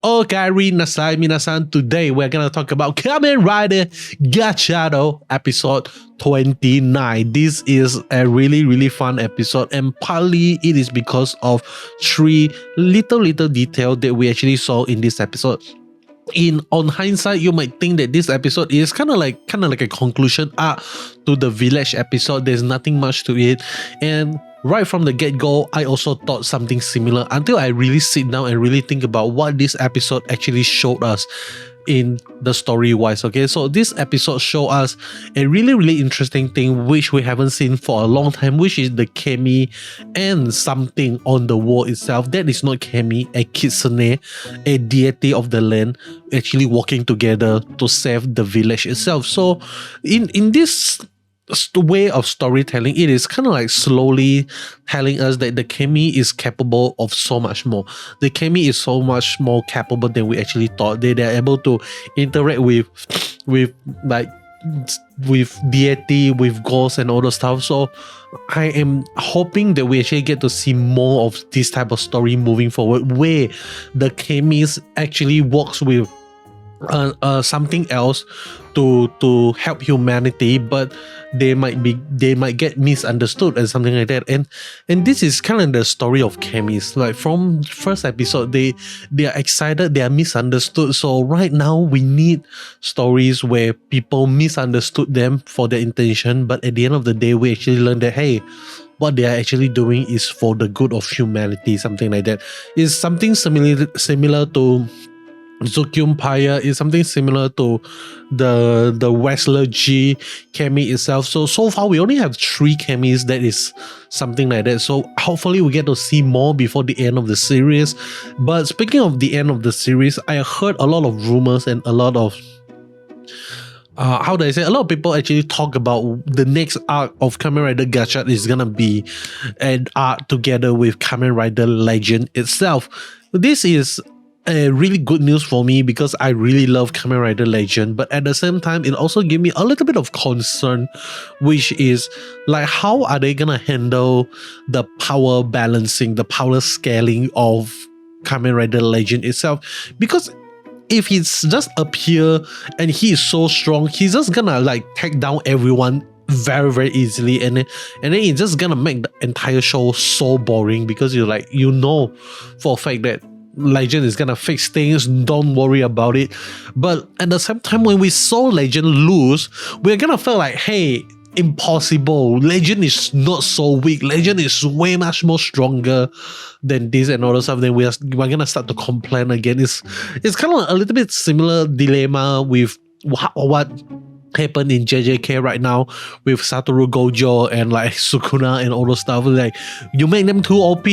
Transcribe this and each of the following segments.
Okari nasai minasan. Today we're gonna talk about Kamen Rider Gotchard episode 29. This is a really fun episode, and partly it is because of three little detail that we actually saw in this episode. On hindsight, you might think that this episode is kind of like a conclusion arc to the village episode. There's nothing much to it, and right from the get-go, I also thought something similar until I really sit down and really think about what this episode actually showed us in the story-wise. Okay, so this episode showed us a really interesting thing which we haven't seen for a long time, which is the Chemy and something on the wall itself. That is not Chemy, a kitsune, a deity of the land, actually working together to save the village itself. So in this way of storytelling, it is kind of like slowly telling us that the Chemy is capable of so much more. The Chemy is so much more capable than we actually thought. They are able to interact with deity, with ghosts and all the stuff. So I am hoping that we actually get to see more of this type of story moving forward, where the Chemys actually works with something else to help humanity, but they might get misunderstood and something like that. And this is kind of the story of Chemys. Like from first episode, they are excited, they are misunderstood. So right now we need stories where people misunderstood them for their intention, but at the end of the day, we actually learn that, hey, what they are actually doing is for the good of humanity, something like that. It's something similar to Zokyun Pyre, is something similar to the Wrestler G Chemy itself. So far we only have 3 Chemys that is something like that. So hopefully we get to see more before the end of the series. But speaking of the end of the series, I heard a lot of rumors and a lot of a lot of people actually talk about the next arc of Kamen Rider Gotchard is gonna be an arc together with Kamen Rider Legend itself. This is a really good news for me because I really love Kamen Rider Legend, but at the same time it also gave me a little bit of concern, which is like, how are they gonna handle the power balancing, the power scaling of Kamen Rider Legend itself? Because if he's just appear and he is so strong, he's just gonna like take down everyone very easily, and then it's just gonna make the entire show so boring, because you're like, you know for a fact that Legend is gonna fix things, don't worry about it. But at the same time, when we saw Legend lose, we're gonna feel like, hey, impossible, Legend is not so weak, Legend is way much more stronger than this and all that stuff. Then we're gonna start to complain again. It's kind of a little bit similar dilemma with what happened in JJK right now with Satoru Gojo and like Sukuna and all those stuff. Like, you make them too OP,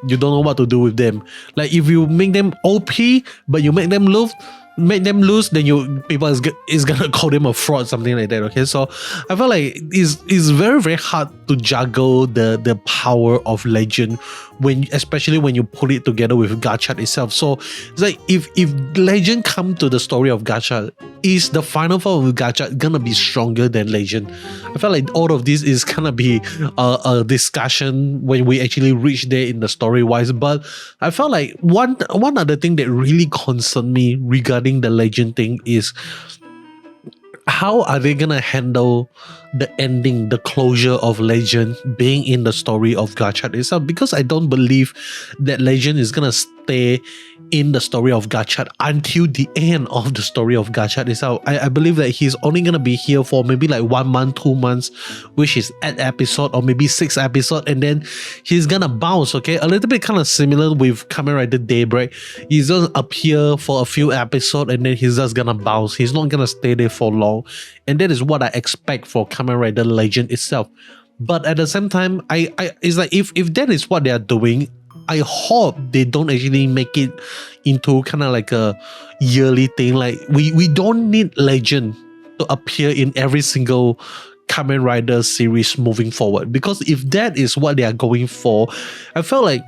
you don't know what to do with them. Like, if you make them OP but you make them lose, then people is gonna call them a fraud, something like that. Okay, so I feel like it's very hard to juggle the power of Legend, especially when you put it together with Gotchard itself. So it's like, if Legend come to the story of Gotchard, is the final form of Gotchard gonna be stronger than Legend? I feel like all of this is gonna be a discussion when we actually reach there in the story wise. But I felt like one other thing that really concerned me regarding the Legend thing is, how are they gonna handle the ending, the closure of Legend being in the story of Gotchard itself? Because I don't believe that Legend is gonna stay in the story of Gotchard until the end of the story of Gotchard itself. I believe that he's only gonna be here for maybe like 1 month, 2 months, which is 8 episode or maybe 6 episode, and then he's gonna bounce. Okay, a little bit kind of similar with Kamen Rider Daybreak. He's just appear for a few episodes and then he's just gonna bounce. He's not gonna stay there for long, and that is what I expect for Kamen Rider Legend itself. But at the same time, I it's like, if that is what they are doing, I hope they don't actually make it into kind of like a yearly thing. Like, we don't need Legend to appear in every single Kamen Rider series moving forward, because if that is what they are going for, I felt like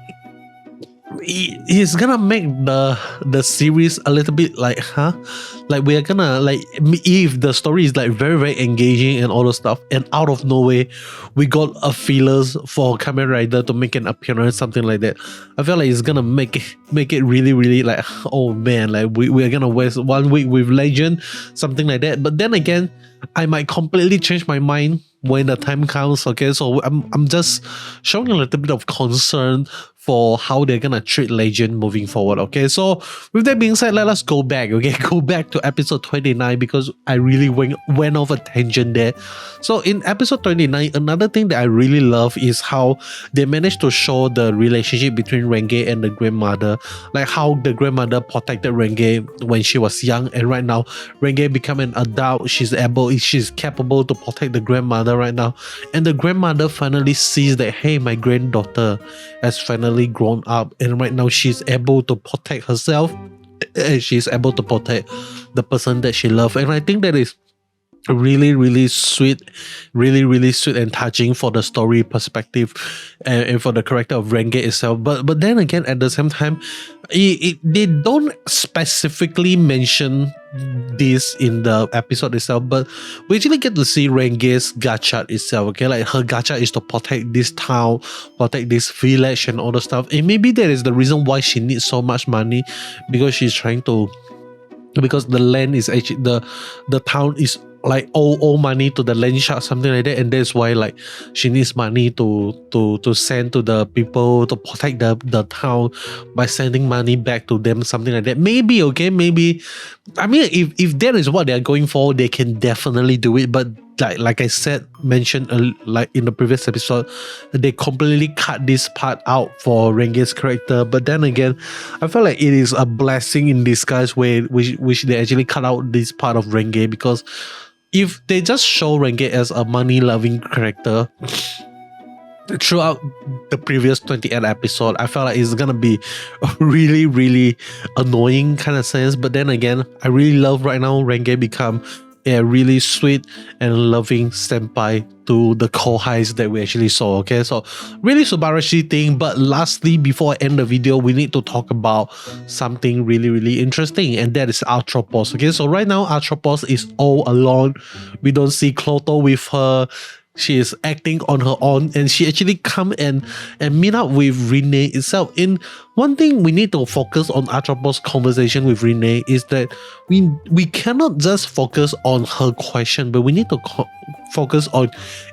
he's gonna make the series a little bit like, like we're gonna like, if the story is like very very engaging and all the stuff, and out of nowhere we got a feelers for Kamen Rider to make an appearance, something like that. I feel like it's gonna make it really really like, oh man, like we're gonna waste 1 week with Legend, something like that. But then again, I might completely change my mind when the time comes. Okay, so I'm just showing a little bit of concern for how they're gonna treat Legend moving forward. Okay, so with that being said, let us go back. Okay, go back to episode 29 because I really went off a tangent there. So in episode 29, another thing that I really love is how they managed to show the relationship between Renge and the grandmother, like how the grandmother protected Renge when she was young, and right now Renge become an adult. She's capable to protect the grandmother right now, and the grandmother finally sees that, hey, my granddaughter has finally grown up, and right now she's able to protect herself, and she's able to protect the person that she loves. And I think that is really really sweet, really sweet and touching for the story perspective, and for the character of Renge itself. But then again, at the same time, they don't specifically mention this in the episode itself, but we actually get to see Renge's Gotchard itself. Okay, like her Gotchard is to protect this town, protect this village and all the stuff. And maybe that is the reason why she needs so much money, because she's trying to, because the land is actually, the town is like owe money to the land shark, something like that, and that's why like she needs money to send to the people to protect the town by sending money back to them, something like that. Maybe, okay, maybe, I mean, if that is what they're going for, they can definitely do it. But like I said, mentioned like in the previous episode, they completely cut this part out for Renge's character. But then again, I feel like it is a blessing in disguise which they actually cut out this part of Renge, because if they just show Renge as a money-loving character throughout the previous 28 episode, I felt like it's gonna be a really, really annoying kind of sense. But then again, I really love right now Renge become a really sweet and loving senpai to the kohais that we actually saw. Okay, so really Subarashi thing. But lastly, before I end the video, we need to talk about something really really interesting, and that is Atropos. Okay, so right now Atropos is all alone. We don't see Cloto with her. She is acting on her own, and she actually come and meet up with Rene itself. In one thing we need to focus on Atropos' conversation with Rene is that we cannot just focus on her question, but we need to focus on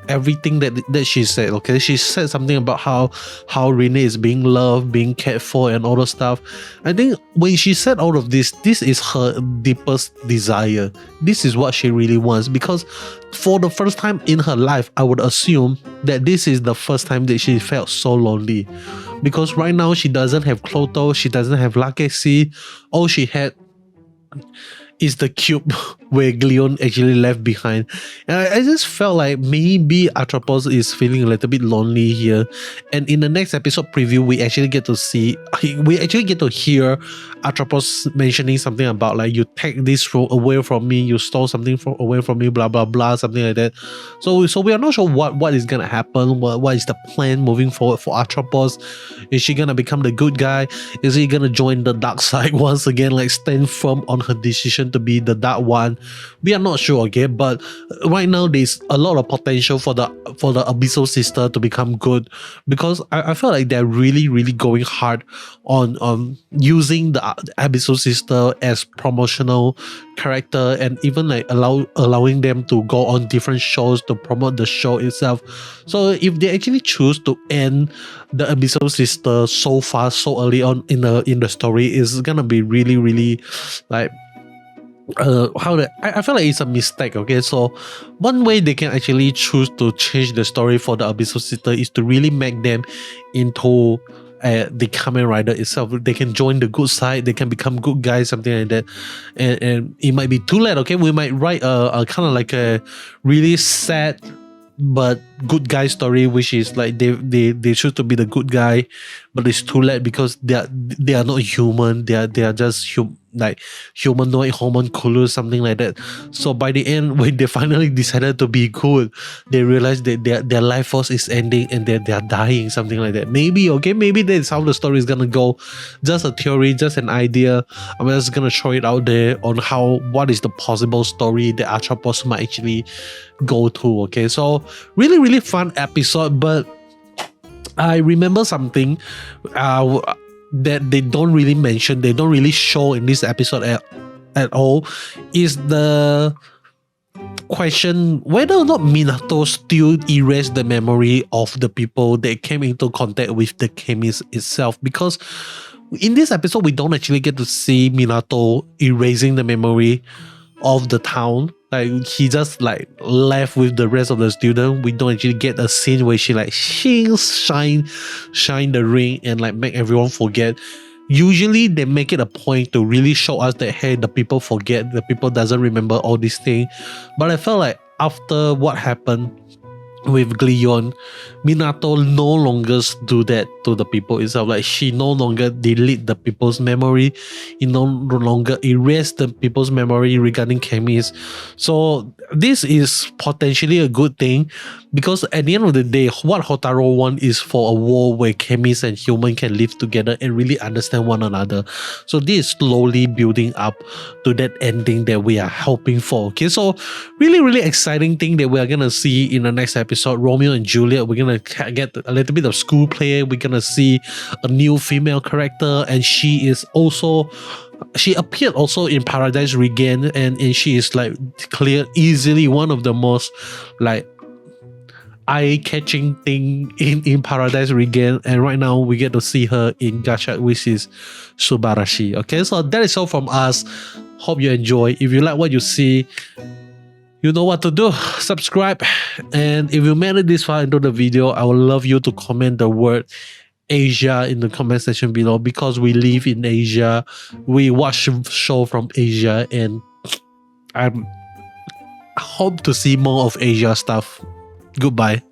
everything that she said. Okay, she said something about how Rene is being loved, being cared for, and all the stuff. I think when she said all of this is her deepest desire. This is what she really wants, because for the first time in her life, I would assume that this is the first time that she felt so lonely, because right now she doesn't have Cloto, she doesn't have Lakesi. All she had is the cube where Glion actually left behind. And I just felt like maybe Atropos is feeling a little bit lonely here. And in the next episode preview, we actually get to hear Atropos mentioning something about like, you take this away from me, you stole something away from me, blah blah blah, something like that. So we are not sure what is gonna happen. What is the plan moving forward for Atropos? Is she gonna become the good guy? Is he gonna join the dark side once again, like stand firm on her decision to be the dark one? We are not sure, okay, but right now there's a lot of potential for the Abyssal Sister to become good, because I feel like they're really really going hard on using the Abyssal Sister as promotional character, and even like allowing them to go on different shows to promote the show itself. So if they actually choose to end the Abyssal Sister so fast, so early on in the story, is gonna be really really like, I feel like it's a mistake. Okay, so one way they can actually choose to change the story for the Abyssal Sister is to really make them into the Kamen Rider itself. They can join the good side, they can become good guys, something like that. And it might be too late. Okay, we might write a kind of like a really sad but good guy story, which is like they choose to be the good guy, but it's too late because they are not human. They are just like humanoid homunculus, something like that. So by the end, when they finally decided to be good, they realized that their life force is ending and they're dying, something like that. Maybe that's how the story is gonna go. Just a theory, just an idea. I'm just gonna throw it out there on what is the possible story that Arthropos might actually go to. Okay, so really fun episode, but I remember something that they don't really mention, they don't really show in this episode at all, is the question whether or not Minato still erased the memory of the people that came into contact with the Chemys itself. Because in this episode, we don't actually get to see Minato erasing the memory of the town. Like, he just like left with the rest of the student. We don't actually get a scene where she like shine the ring and like make everyone forget. Usually they make it a point to really show us that, hey, the people forget, the people doesn't remember all these things. But I felt like after what happened with Glion, Minato no longer do that to the people itself. Like, she no longer delete the people's memory, he no longer erase the people's memory regarding Chemys. So this is potentially a good thing, because at the end of the day, what Houtarou wants is for a world where Chemys and human can live together and really understand one another. So this is slowly building up to that ending that we are hoping for. Okay, so really exciting thing that we are gonna see in the next episode. Romeo and Juliet, we're gonna get a little bit of school play. We're gonna see a new female character, and she appeared also in Paradise Regained, and she is like easily one of the most like eye-catching thing in Paradise Regained, and right now we get to see her in Gotchard, which is Subarashi. Okay, so that is all from us. Hope you enjoy. If you like what you see, you know what to do. Subscribe. And if you made it this far into the video, I would love you to comment the word Asia in the comment section below, because we live in Asia. We watch show from Asia, and I hope to see more of Asia stuff. Goodbye.